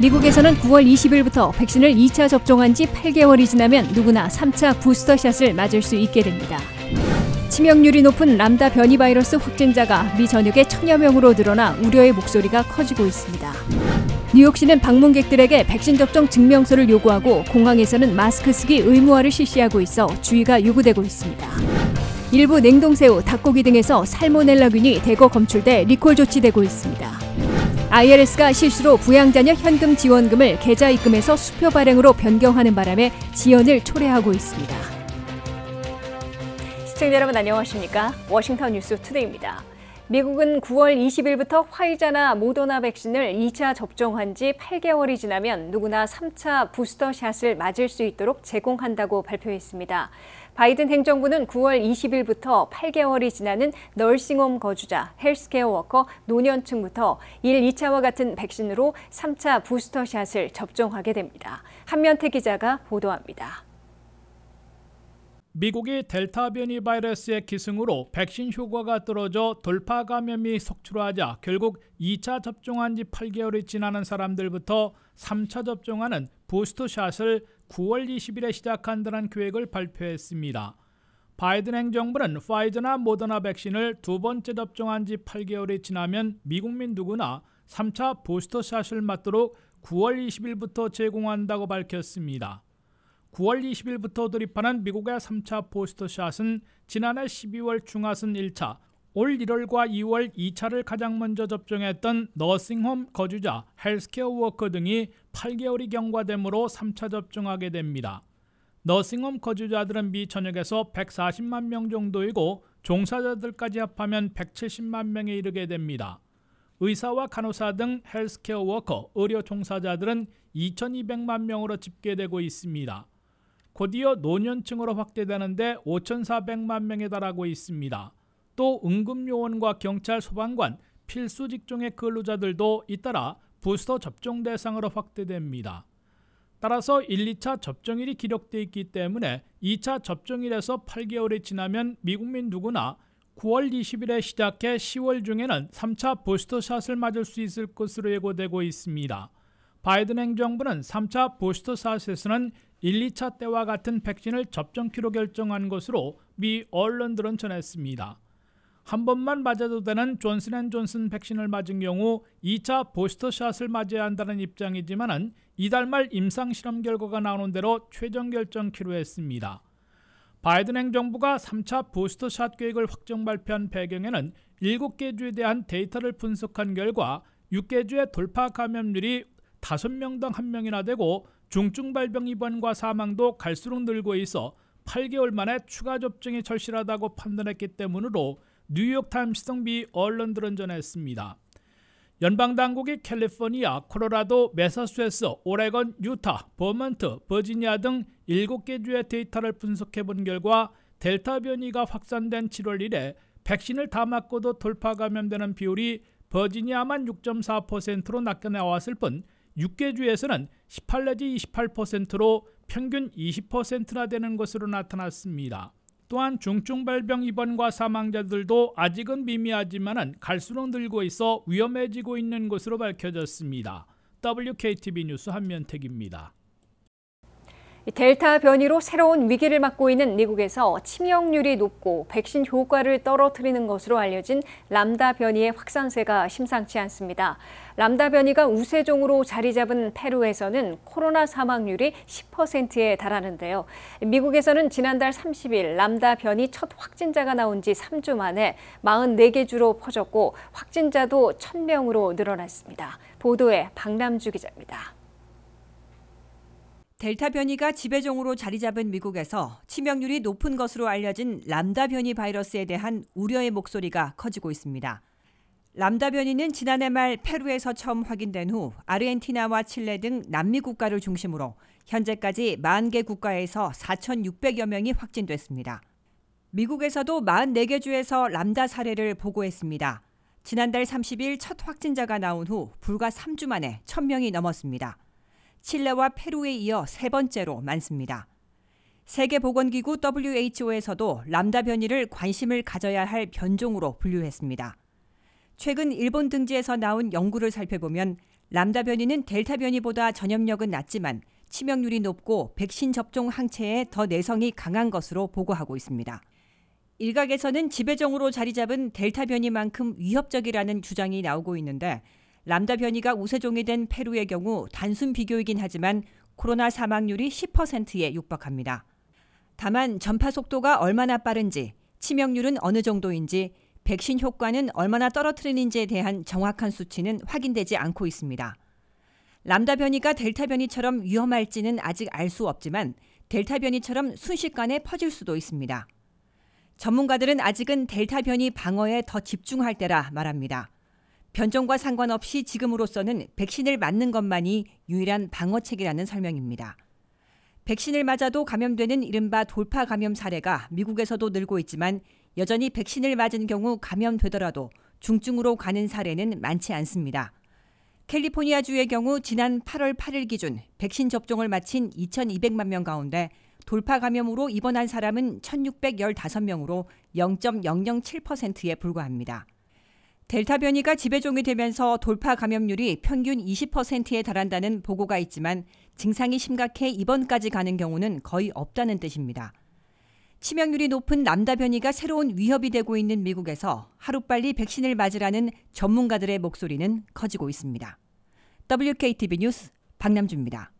미국에서는 9월 20일부터 백신을 2차 접종한 지 8개월이 지나면 누구나 3차 부스터샷을 맞을 수 있게 됩니다. 치명률이 높은 람다 변이 바이러스 확진자가 미 전역에 1000여 명으로 늘어나 우려의 목소리가 커지고 있습니다. 뉴욕시는 방문객들에게 백신 접종 증명서를 요구하고 공항에서는 마스크 쓰기 의무화를 실시하고 있어 주의가 요구되고 있습니다. 일부 냉동새우, 닭고기 등에서 살모넬라균이 대거 검출돼 리콜 조치되고 있습니다. IRS가 실수로 부양자녀 현금 지원금을 계좌 입금에서 수표 발행으로 변경하는 바람에 지연을 초래하고 있습니다. 시청자 여러분 안녕하십니까? 워싱턴 뉴스 투데이입니다. 미국은 9월 20일부터 화이자나 모더나 백신을 2차 접종한 지 8개월이 지나면 누구나 3차 부스터샷을 맞을 수 있도록 제공한다고 발표했습니다. 바이든 행정부는 9월 20일부터 8개월이 지나는 널싱홈 거주자, 헬스케어 워커, 노년층부터 1, 2차와 같은 백신으로 3차 부스터샷을 접종하게 됩니다. 한면태 기자가 보도합니다. 미국이 델타 변이 바이러스의 기승으로 백신 효과가 떨어져 돌파 감염이 속출하자 결국 2차 접종한 지 8개월이 지나는 사람들부터 3차 접종하는 부스터샷을 9월 20일에 시작한다는 계획을 발표했습니다. 바이든 행정부는 파이저나 모더나 백신을 두 번째 접종한 지 8개월이 지나면 미국민 누구나 3차 부스터샷을 맞도록 9월 20일부터 제공한다고 밝혔습니다. 9월 20일부터 돌입하는 미국의 3차 부스터샷은 지난해 12월 중하순 1차, 올 1월과 2월 2차를 가장 먼저 접종했던 너싱홈 거주자, 헬스케어 워커 등이 8개월이 경과되므로 3차 접종하게 됩니다. 너싱홈 거주자들은 미 전역에서 140만 명 정도이고 종사자들까지 합하면 170만 명에 이르게 됩니다. 의사와 간호사 등 헬스케어 워커, 의료 종사자들은 2,200만 명으로 집계되고 있습니다. 곧이어 노년층으로 확대되는데 5,400만 명에 달하고 있습니다. 또 응급요원과 경찰, 소방관, 필수 직종의 근로자들도 잇따라 부스터 접종 대상으로 확대됩니다. 따라서 1, 2차 접종일이 기록되어 있기 때문에 2차 접종일에서 8개월이 지나면 미국민 누구나 9월 20일에 시작해 10월 중에는 3차 부스터샷을 맞을 수 있을 것으로 예고되고 있습니다. 바이든 행정부는 3차 부스터샷에서는 1, 2차 때와 같은 백신을 접종키로 결정한 것으로 미 언론들은 전했습니다. 한 번만 맞아도 되는 존슨앤존슨 백신을 맞은 경우 2차 부스터샷을 맞아야 한다는 입장이지만 이달 말 임상실험 결과가 나오는 대로 최종 결정키로 했습니다. 바이든 행정부가 3차 부스터샷 계획을 확정 발표한 배경에는 7개 주에 대한 데이터를 분석한 결과 6개 주의 돌파 감염률이 5명당 1명이나 되고 중증 발병 입원과 사망도 갈수록 늘고 있어 8개월 만에 추가 접종이 절실하다고 판단했기 때문으로 뉴욕타임스 등 미 언론들은 전했습니다. 연방당국이 캘리포니아, 콜로라도, 매사추세츠, 오레곤, 유타, 버몬트, 버지니아 등 7개 주의 데이터를 분석해본 결과 델타 변이가 확산된 7월 이래 백신을 다 맞고도 돌파 감염되는 비율이 버지니아만 6.4%로 낮게 나왔을 뿐 6개 주에서는 18 내지 28%로 평균 20%나 되는 것으로 나타났습니다. 또한 중증 발병 입원과 사망자들도 아직은 미미하지만 갈수록 늘고 있어 위험해지고 있는 것으로 밝혀졌습니다. WKTV 뉴스 한면택입니다. 델타 변이로 새로운 위기를 맞고 있는 미국에서 치명률이 높고 백신 효과를 떨어뜨리는 것으로 알려진 람다 변이의 확산세가 심상치 않습니다. 람다 변이가 우세종으로 자리 잡은 페루에서는 코로나 사망률이 10%에 달하는데요. 미국에서는 지난달 30일 람다 변이 첫 확진자가 나온 지 3주 만에 44개 주로 퍼졌고 확진자도 1000명으로 늘어났습니다. 보도에 박남주 기자입니다. 델타 변이가 지배종으로 자리 잡은 미국에서 치명률이 높은 것으로 알려진 람다 변이 바이러스에 대한 우려의 목소리가 커지고 있습니다. 람다 변이는 지난해 말 페루에서 처음 확인된 후 아르헨티나와 칠레 등 남미 국가를 중심으로 현재까지 40개 국가에서 4,600여 명이 확진됐습니다. 미국에서도 44개 주에서 람다 사례를 보고했습니다. 지난달 30일 첫 확진자가 나온 후 불과 3주 만에 1,000명이 넘었습니다. 칠레와 페루에 이어 세 번째로 많습니다. 세계보건기구 WHO에서도 람다 변이를 관심을 가져야 할 변종으로 분류했습니다. 최근 일본 등지에서 나온 연구를 살펴보면 람다 변이는 델타 변이보다 전염력은 낮지만 치명률이 높고 백신 접종 항체에 더 내성이 강한 것으로 보고하고 있습니다. 일각에서는 지배종으로 자리 잡은 델타 변이만큼 위협적이라는 주장이 나오고 있는데 람다 변이가 우세종이 된 페루의 경우 단순 비교이긴 하지만 코로나 사망률이 10%에 육박합니다. 다만 전파 속도가 얼마나 빠른지, 치명률은 어느 정도인지, 백신 효과는 얼마나 떨어뜨리는지에 대한 정확한 수치는 확인되지 않고 있습니다. 람다 변이가 델타 변이처럼 위험할지는 아직 알 수 없지만 델타 변이처럼 순식간에 퍼질 수도 있습니다. 전문가들은 아직은 델타 변이 방어에 더 집중할 때라 말합니다. 변종과 상관없이 지금으로서는 백신을 맞는 것만이 유일한 방어책이라는 설명입니다. 백신을 맞아도 감염되는 이른바 돌파 감염 사례가 미국에서도 늘고 있지만 여전히 백신을 맞은 경우 감염되더라도 중증으로 가는 사례는 많지 않습니다. 캘리포니아주의 경우 지난 8월 8일 기준 백신 접종을 마친 2,200만 명 가운데 돌파 감염으로 입원한 사람은 1,615명으로 0.007%에 불과합니다. 델타 변이가 지배종이 되면서 돌파 감염률이 평균 20%에 달한다는 보고가 있지만 증상이 심각해 입원까지 가는 경우는 거의 없다는 뜻입니다. 치명률이 높은 람다 변이가 새로운 위협이 되고 있는 미국에서 하루빨리 백신을 맞으라는 전문가들의 목소리는 커지고 있습니다. WKTV 뉴스 박남주입니다.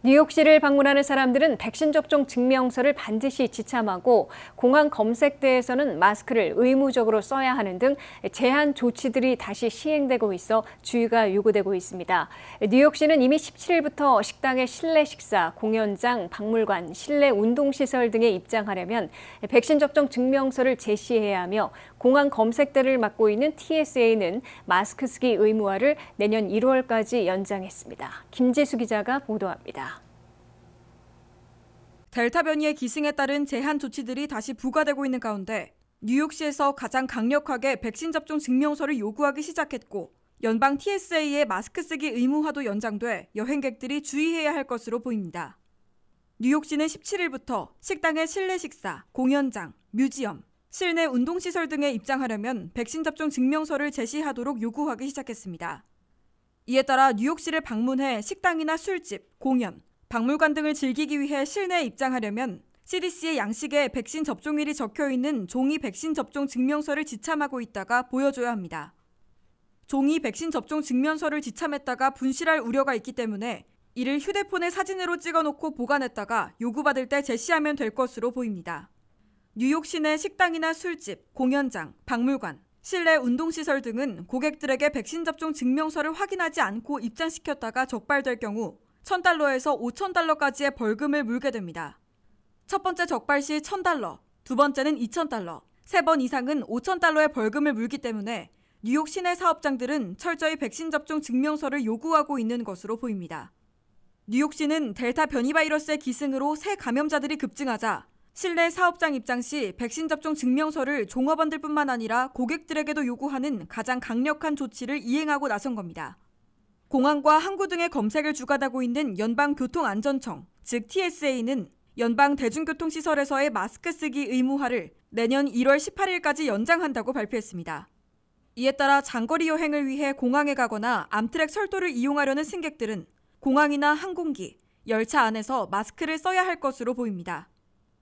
뉴욕시를 방문하는 사람들은 백신 접종 증명서를 반드시 지참하고 공항 검색대에서는 마스크를 의무적으로 써야 하는 등 제한 조치들이 다시 시행되고 있어 주의가 요구되고 있습니다. 뉴욕시는 이미 17일부터 식당의 실내 식사, 공연장, 박물관, 실내 운동시설 등에 입장하려면 백신 접종 증명서를 제시해야 하며 공항 검색대를 맡고 있는 TSA는 마스크 쓰기 의무화를 내년 1월까지 연장했습니다. 김지수 기자가 보도합니다. 델타 변이의 기승에 따른 제한 조치들이 다시 부과되고 있는 가운데 뉴욕시에서 가장 강력하게 백신 접종 증명서를 요구하기 시작했고 연방 TSA의 마스크 쓰기 의무화도 연장돼 여행객들이 주의해야 할 것으로 보입니다. 뉴욕시는 17일부터 식당의 실내 식사, 공연장, 뮤지엄, 실내 운동시설 등에 입장하려면 백신 접종 증명서를 제시하도록 요구하기 시작했습니다. 이에 따라 뉴욕시를 방문해 식당이나 술집, 공연, 박물관 등을 즐기기 위해 실내에 입장하려면 CDC의 양식에 백신 접종일이 적혀있는 종이 백신 접종 증명서를 지참하고 있다가 보여줘야 합니다. 종이 백신 접종 증명서를 지참했다가 분실할 우려가 있기 때문에 이를 휴대폰에 사진으로 찍어놓고 보관했다가 요구받을 때 제시하면 될 것으로 보입니다. 뉴욕 시내 식당이나 술집, 공연장, 박물관, 실내 운동시설 등은 고객들에게 백신 접종 증명서를 확인하지 않고 입장시켰다가 적발될 경우 $1,000에서 $5,000까지의 벌금을 물게 됩니다. 첫 번째 적발 시 $1,000, 두 번째는 $2,000, 세 번 이상은 $5,000의 벌금을 물기 때문에 뉴욕 시내 사업장들은 철저히 백신 접종 증명서를 요구하고 있는 것으로 보입니다. 뉴욕시는 델타 변이 바이러스의 기승으로 새 감염자들이 급증하자 실내 사업장 입장 시 백신 접종 증명서를 종업원들뿐만 아니라 고객들에게도 요구하는 가장 강력한 조치를 이행하고 나선 겁니다. 공항과 항구 등의 검색을 주관하고 있는 연방교통안전청, 즉 TSA는 연방 대중교통시설에서의 마스크 쓰기 의무화를 내년 1월 18일까지 연장한다고 발표했습니다. 이에 따라 장거리 여행을 위해 공항에 가거나 암트랙 철도를 이용하려는 승객들은 공항이나 항공기, 열차 안에서 마스크를 써야 할 것으로 보입니다.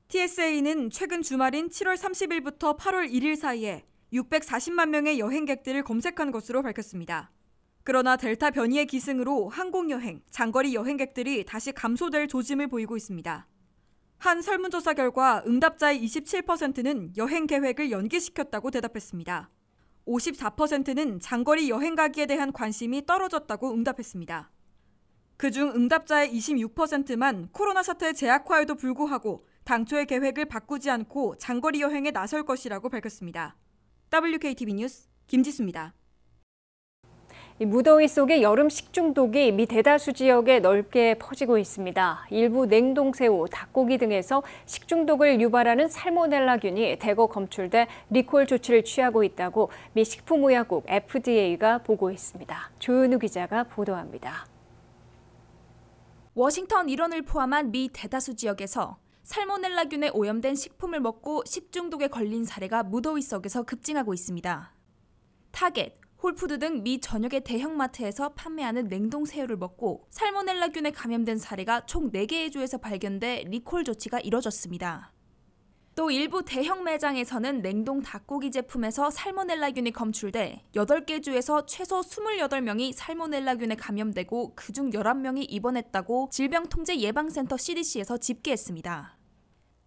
TSA는 최근 주말인 7월 30일부터 8월 1일 사이에 640만 명의 여행객들을 검색한 것으로 밝혔습니다. 그러나 델타 변이의 기승으로 항공여행, 장거리 여행객들이 다시 감소될 조짐을 보이고 있습니다. 한 설문조사 결과 응답자의 27%는 여행 계획을 연기시켰다고 대답했습니다. 54%는 장거리 여행 가기에 대한 관심이 떨어졌다고 응답했습니다. 그중 응답자의 26%만 코로나 사태 재악화에도 불구하고 당초의 계획을 바꾸지 않고 장거리 여행에 나설 것이라고 밝혔습니다. WKTV 뉴스 김지수입니다. 무더위 속에 여름 식중독이 미 대다수 지역에 넓게 퍼지고 있습니다. 일부 냉동새우, 닭고기 등에서 식중독을 유발하는 살모넬라균이 대거 검출돼 리콜 조치를 취하고 있다고 미 식품의약국 FDA가 보고했습니다. 조은우 기자가 보도합니다. 워싱턴 일원을 포함한 미 대다수 지역에서 살모넬라균에 오염된 식품을 먹고 식중독에 걸린 사례가 무더위 속에서 급증하고 있습니다. 타겟, 홀푸드 등 미 전역의 대형마트에서 판매하는 냉동 새우를 먹고 살모넬라균에 감염된 사례가 총 4개의 주에서 발견돼 리콜 조치가 이뤄졌습니다. 또 일부 대형 매장에서는 냉동 닭고기 제품에서 살모넬라균이 검출돼 8개 주에서 최소 28명이 살모넬라균에 감염되고 그중 11명이 입원했다고 질병통제예방센터 CDC에서 집계했습니다.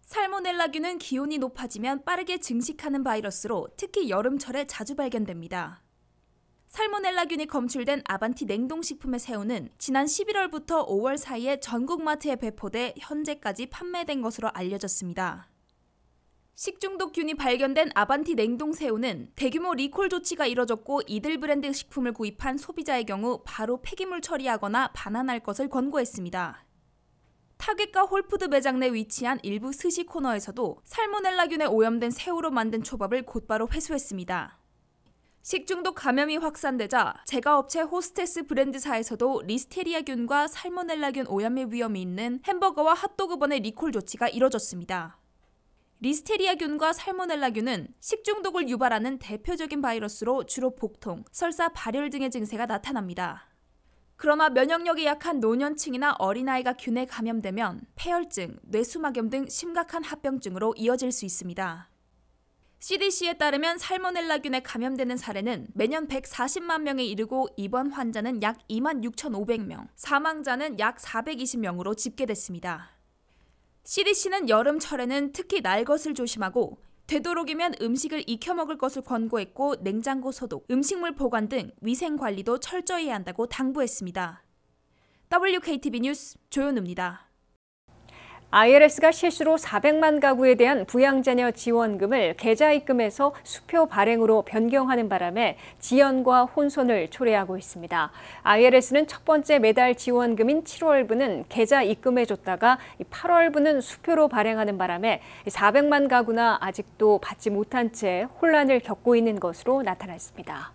살모넬라균은 기온이 높아지면 빠르게 증식하는 바이러스로 특히 여름철에 자주 발견됩니다. 살모넬라균이 검출된 아반티 냉동식품의 새우는 지난 11월부터 5월 사이에 전국 마트에 배포돼 현재까지 판매된 것으로 알려졌습니다. 식중독균이 발견된 아반티 냉동 새우는 대규모 리콜 조치가 이뤄졌고 이들 브랜드 식품을 구입한 소비자의 경우 바로 폐기물 처리하거나 반환할 것을 권고했습니다. 타겟과 홀푸드 매장 내 위치한 일부 스시 코너에서도 살모넬라균에 오염된 새우로 만든 초밥을 곧바로 회수했습니다. 식중독 감염이 확산되자 제과업체 호스테스 브랜드사에서도 리스테리아균과 살모넬라균 오염의 위험이 있는 햄버거와 핫도그번의 리콜 조치가 이뤄졌습니다. 리스테리아균과 살모넬라균은 식중독을 유발하는 대표적인 바이러스로 주로 복통, 설사, 발열 등의 증세가 나타납니다. 그러나 면역력이 약한 노년층이나 어린아이가 균에 감염되면 폐혈증, 뇌수막염 등 심각한 합병증으로 이어질 수 있습니다. CDC에 따르면 살모넬라균에 감염되는 사례는 매년 140만 명에 이르고 입원 환자는 약 26,500명, 사망자는 약 420명으로 집계됐습니다. CDC는 여름철에는 특히 날것을 조심하고 되도록이면 음식을 익혀 먹을 것을 권고했고 냉장고 소독, 음식물 보관 등 위생 관리도 철저히 해야 한다고 당부했습니다. WKTV 뉴스 조현우입니다. IRS가 실수로 400만 가구에 대한 부양자녀 지원금을 계좌 입금에서 수표 발행으로 변경하는 바람에 지연과 혼선을 초래하고 있습니다. IRS는 첫 번째 매달 지원금인 7월분은 계좌 입금해줬다가 8월분은 수표로 발행하는 바람에 400만 가구나 아직도 받지 못한 채 혼란을 겪고 있는 것으로 나타났습니다.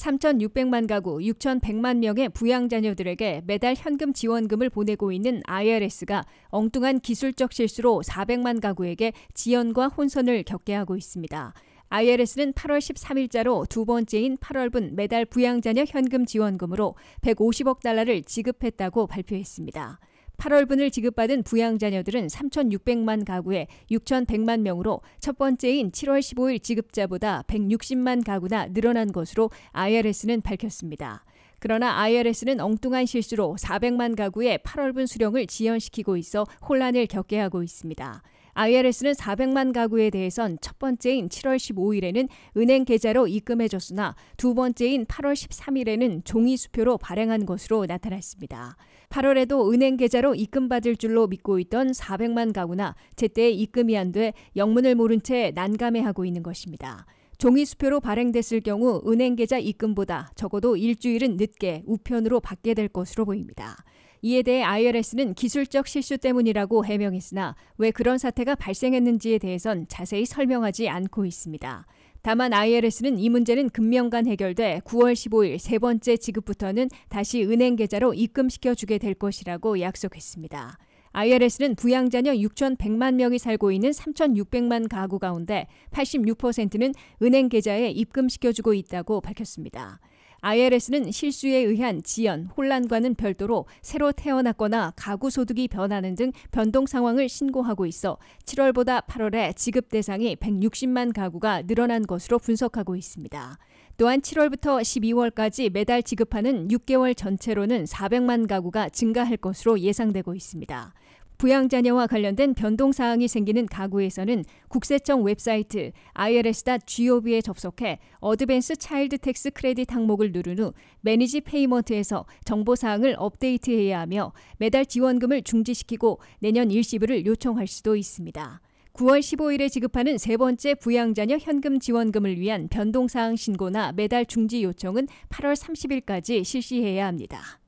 3,600만 가구 6,100만 명의 부양자녀들에게 매달 현금 지원금을 보내고 있는 IRS가 엉뚱한 기술적 실수로 400만 가구에게 지연과 혼선을 겪게 하고 있습니다. IRS는 8월 13일자로 두 번째인 8월분 매달 부양자녀 현금 지원금으로 150억 달러를 지급했다고 발표했습니다. 8월분을 지급받은 부양자녀들은 3,600만 가구에 6,100만 명으로 첫 번째인 7월 15일 지급자보다 160만 가구나 늘어난 것으로 IRS는 밝혔습니다. 그러나 IRS는 엉뚱한 실수로 400만 가구의 8월분 수령을 지연시키고 있어 혼란을 겪게 하고 있습니다. IRS는 400만 가구에 대해선 첫 번째인 7월 15일에는 은행 계좌로 입금해줬으나 두 번째인 8월 13일에는 종이 수표로 발행한 것으로 나타났습니다. 8월에도 은행 계좌로 입금받을 줄로 믿고 있던 400만 가구나 제때 입금이 안 돼 영문을 모른 채 난감해하고 있는 것입니다. 종이 수표로 발행됐을 경우 은행 계좌 입금보다 적어도 일주일은 늦게 우편으로 받게 될 것으로 보입니다. 이에 대해 IRS는 기술적 실수 때문이라고 해명했으나 왜 그런 사태가 발생했는지에 대해선 자세히 설명하지 않고 있습니다. 다만 IRS는 이 문제는 금명간 해결돼 9월 15일 세 번째 지급부터는 다시 은행 계좌로 입금시켜주게 될 것이라고 약속했습니다. IRS는 부양자녀 6,100만 명이 살고 있는 3,600만 가구 가운데 86%는 은행 계좌에 입금시켜주고 있다고 밝혔습니다. IRS는 실수에 의한 지연, 혼란과는 별도로 새로 태어났거나 가구 소득이 변하는 등 변동 상황을 신고하고 있어 7월보다 8월에 지급 대상이 160만 가구가 늘어난 것으로 분석하고 있습니다. 또한 7월부터 12월까지 매달 지급하는 6개월 전체로는 400만 가구가 증가할 것으로 예상되고 있습니다. 부양자녀와 관련된 변동사항이 생기는 가구에서는 국세청 웹사이트 irs.gov에 접속해 어드밴스 차일드 텍스 크레딧 항목을 누른 후 매니지 페이먼트에서 정보사항을 업데이트해야 하며 매달 지원금을 중지시키고 내년 일시불을 요청할 수도 있습니다. 9월 15일에 지급하는 세 번째 부양자녀 현금 지원금을 위한 변동사항 신고나 매달 중지 요청은 8월 30일까지 실시해야 합니다.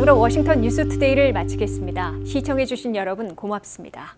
이상으로 워싱턴 뉴스투데이를 마치겠습니다. 시청해주신 여러분 고맙습니다.